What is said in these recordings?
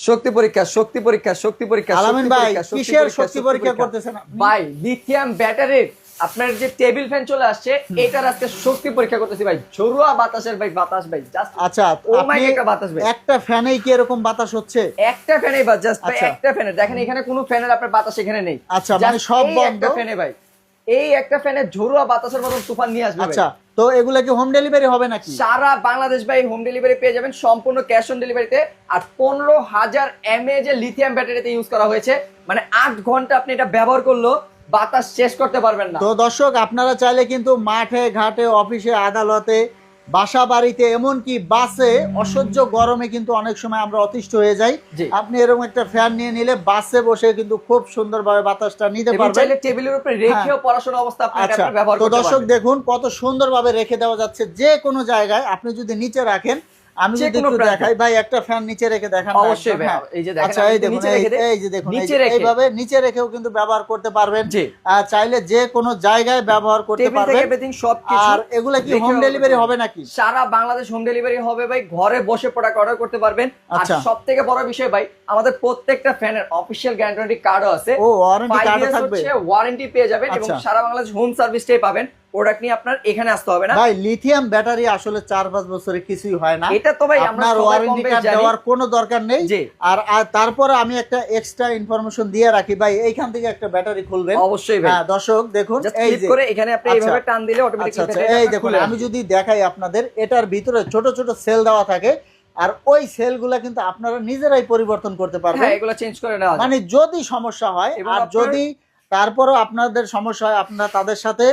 শক্তি পরীক্ষা, শক্তি পরীক্ষা, শক্তি পরীক্ষা। আলামিন ভাই কিসের শক্তি পরীক্ষা করতেছেন আপনি? ভাই লিথিয়াম ব্যাটারির আপনার যে টেবিল ফ্যান চলে আসছে, এটার আজকে শক্তি পরীক্ষা করতেছি ভাই। ঝরুয়া বাতাসের ভাই, বাতাস ভাই জাস্ট। আচ্ছা, ও মাই গড, একটা বাতাস ভাই। একটা ফ্যানেই কি এরকম বাতাস হচ্ছে? একটা ফ্যানেই বাস, জাস্ট ভাই আচ্ছা। একটা ফ্যানে। দেখেন এখানে কোনো ফ্যানের আপনার বাতাস এখানে নেই। আচ্ছা, মানে Just সব এই বন্ধ। একটা ফ্যানে ভাই, এই একটা ফ্যানে ঝরুয়া বাতাসের মতন তুফান নিয়ে আসবে ভাই। আচ্ছা, তো এগুলা কি হোম ডেলিভারি হবে নাকি? সারা বাংলাদেশ ভাই হোম ডেলিভারি পেয়ে যাবেন, সম্পূর্ণ ক্যাশ অন ডেলিভারিতে। আর 15,000 mAh এর লিথিয়াম ব্যাটারিতে ইউজ করা হয়েছে, মানে 8 ঘন্টা আপনি এটা ব্যবহার করলেও বাতাস শেষ করতে পারবেন না। তো দর্শক, আপনারা চাইলে কিন্তু মাঠে ঘাটে, অফিসে, আদালতে, বাসা বাড়িতে, এমনকি বাসে অসহ্য গরমে কিন্তু অনেক সময় আমরা অতিষ্ঠ হয়ে যাই। জি। আপনি এরকম একটা ফ্যান নিয়ে নিলে বাসে বসে কিন্তু খুব সুন্দরভাবে বাতাসটা নিতে এবং পারবেন। চাইলে টেবিলের উপরে রেখেও পড়াশোনা অবস্থা আপনি এটা আচ্ছা, ব্যবহার তো করতে দর্শক পারবেন। দেখুন কত সুন্দরভাবে রেখে দেওয়া যাচ্ছে যে কোনো জায়গায়। আপনি যদি নিচে রাখেন, আমি যে যদি কোনো একটু প্রান্তে। দেখাই ভাই, একটা ফ্যান নিচে রেখে দেখান না অবশ্যই একদম, ভাই, হ্যাঁ। এই যে দেখেন, আচ্ছা, আমি এই যদি দেখুন, নিচে রেখে দেই, এই যে দেখুন, নিচে রেখে। এইভাবে নিচে রেখেও কিন্তু ব্যবহার করতে পারবেন। জি। চাইলে যে কোনো জায়গায় ব্যবহার করতে টেবিল থেকে পারবেন। এভরিথিং সবকিছু। আর এগুলা কি হোম রেখেও ডেলিভারি করতে হবে নাকি? সারা বাংলাদেশ হোম ডেলিভারি হবে ভাই, ঘরে বসে প্রোডাক্ট অর্ডার করতে পারবেন। আর আচ্ছা। সবথেকে বড় বিষয় ভাই, আমাদের প্রত্যেকটা ফ্যানের অফিশিয়াল গ্যারান্টি কার্ডও আছে। ও, ওয়ারেন্টি 5 কার্ডও years থাকবে? হচ্ছে ওয়ারেন্টি পেয়ে যাবেন, এবং আচ্ছা। সারা বাংলাদেশ হোম সার্ভিসটাই পাবেন। প্রোডাক্ট নিয়ে আপনার এখানে আসতে হবে না ভাই, লিথিয়াম ব্যাটারি আসলে 4-5 বছরে কিছুই হয় না। এটা তো ভাই আমরা আপনার সবাই ওয়ারেন্টি কম বেশ কার্ড জানি। দেওয়ার কোনো দরকার নেই। জি। আর তারপরে আমি একটা এক্সট্রা ইনফরমেশন দিয়ে রাখি ভাই, এইখান থেকে একটা ব্যাটারি খুলবেন। অবশ্যই ভাই। হ্যাঁ দর্শক দেখুন, জাস্ট এই ক্লিক যে করে এখানে আপনি আচ্ছা। এইভাবে টান দিলে আচ্ছা অটোমেটিক্যালি আচ্ছা, এই দেখুন, আমি যদি দেখাই আপনাদের, এটার ভিতরে ছোট ছোট সেল দেওয়া থাকে, আর ওই সেলগুলা কিন্তু আপনারা নিজেরাই পরিবর্তন করতে পারবেন। হ্যাঁ, এগুলো চেঞ্জ করে নেওয়া যায়। মানে যদি সমস্যা হয়, এবং আর আপনার- যদি তারপরও আপনাদের সমস্যা হয়, আপনারা তাদের সাথে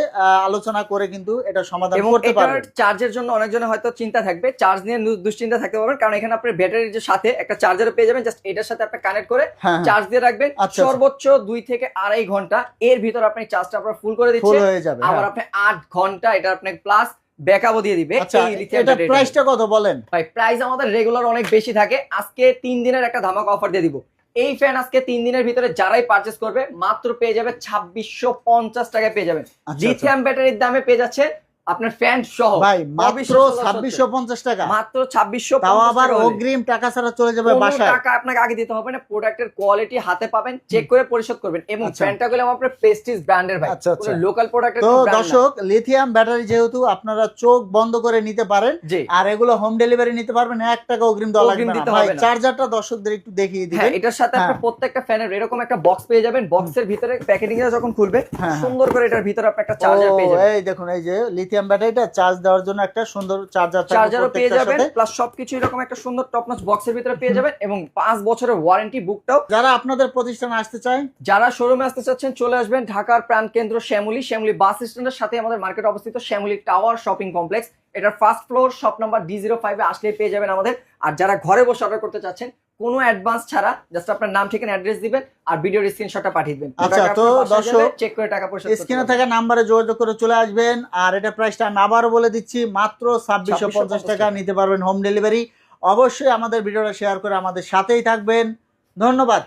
আলোচনা করে কিন্তু এটা সমাধান এবং করতে এটার পারবেন। চার্জের জন্য অনেকজনের হয়তো চিন্তা থাকবে, চার্জ নিয়ে দুশ্চিন্তা থাকতে পারবেন, কারণ এখানে আপনি ব্যাটারির যে সাথে একটা চার্জারও পেয়ে যাবেন। জাস্ট এটার সাথে আপনি কানেক্ট করে হ্যাঁ, হ্যাঁ। চার্জ দিয়ে রাখবেন। আচ্ছা, সর্বোচ্চ 2 থেকে 2.5 ঘন্টা এর ভিতর আপনি চার্জটা আপনার ফুল করে ফুল দিচ্ছেন। হয়ে যাবে, আবার হ্যাঁ। আপনি 8 ঘন্টা এটা আপনাকে প্লাস ব্যাকআপও দিয়ে দিবে। আচ্ছা, এই লিথিয়াম এটা ব্যাটারিটা। প্রাইসটা কত বলেন? ভাই প্রাইস আমাদের রেগুলার অনেক বেশি থাকে, আজকে 3 দিনের একটা ধামাকা অফার দিয়ে দিব। এই ফ্যান আজকে 3 দিনের ভিতরে যারাই পারচেজ করবে মাত্র পেয়ে যাবে 2650 টাকায় পেয়ে যাবেন। আচ্ছা। লিথিয়াম ব্যাটারির দামে পেয়ে যাচ্ছে আপনার ফ্যান সহ ভাই মাত্র অবিশ্বাস্য দর্শক। 2650 টাকা, মাত্র 2650 তাও আবার টাকা হলে। অগ্রিম টাকা ছাড়া চলে যাবে কোনো বাসায়। টাকা আপনাকে আগে দিতে হবে না, প্রোডাক্টের কোয়ালিটি হাতে পাবেন, চেক করে পরিশোধ করবেন। এবং আচ্ছা। ফ্যানটা গুলো আপনার প্রেস্টিজ ব্র্যান্ডের ভাই, আচ্ছা, আচ্ছা। লোকাল প্রোডাক্টের তো দর্শক, লিথিয়াম ব্যাটারি যেহেতু আপনারা চোখ বন্ধ করে নিতে পারেন, জি। আর এগুলো হোম ডেলিভারি নিতে পারবেন, 1 টাকা অগ্রিম দেওয়া অগ্রিম লাগবে দিতে না। ভাই হবে না। চার্জারটা দর্শকদের একটু দেখিয়ে হ্যাঁ, দিবেন। এটার সাথে আপনি হ্যাঁ। প্রত্যেকটা ফ্যানের এরকম একটা বক্স পেয়ে যাবেন। বক্সের ভিতরে প্যাকেটিং এ যখন খুলবে হ্যাঁ। সুন্দর করে এটার ভিতরে আপনি একটা চার্জার ও, পেয়ে যাবেন। এই দেখুন, এই যে লিথিয়াম ব্যাটারিটা চার্জ দেওয়ার জন্য একটা সুন্দর চার্জার থাকবে চার্জারও পেয়ে প্রত্যেকটার যাবেন, সাথে। প্লাস সবকিছু এরকম একটা সুন্দর টপ নচ বক্সের ভিতরে পেয়ে যাবেন, এবং 5 বছরের ওয়ারেন্টি বুকটাও। যারা আপনাদের প্রতিষ্ঠানে আসতে চায়, যারা শোরুমে আসতে চাচ্ছেন চলে আসবেন ঢাকার প্রাণকেন্দ্র শ্যামলী বাস স্ট্যান্ডের সাথে আমাদের মার্কেট অবস্থিত, শ্যামলী টাওয়ার শপিং কমপ্লেক্স। এটার first floor, shop number D05 এ আসলে পেয়ে যাবেন আমাদের। আর যারা ঘরে বসে অর্ডার করতে চাচ্ছেন কোনো অ্যাডভান্স ছাড়া, জাস্ট আপনার নাম ঠিকানা অ্যাড্রেস দিবেন আর ভিডিওর স্ক্রিনশটটা পাঠিয়ে দিবেন। আচ্ছা, তো দর্শক চেক করে টাকা পয়সা স্ক্রিনে থাকা নাম্বারে যোগাযোগ করে চলে আসবেন। আর এটা প্রাইসটা আবারও বলে দিচ্ছি, মাত্র 2650 টাকা নিতে পারবেন হোম ডেলিভারি। অবশ্যই আমাদের ভিডিওটা শেয়ার করে আমাদের সাথেই থাকবেন। ধন্যবাদ।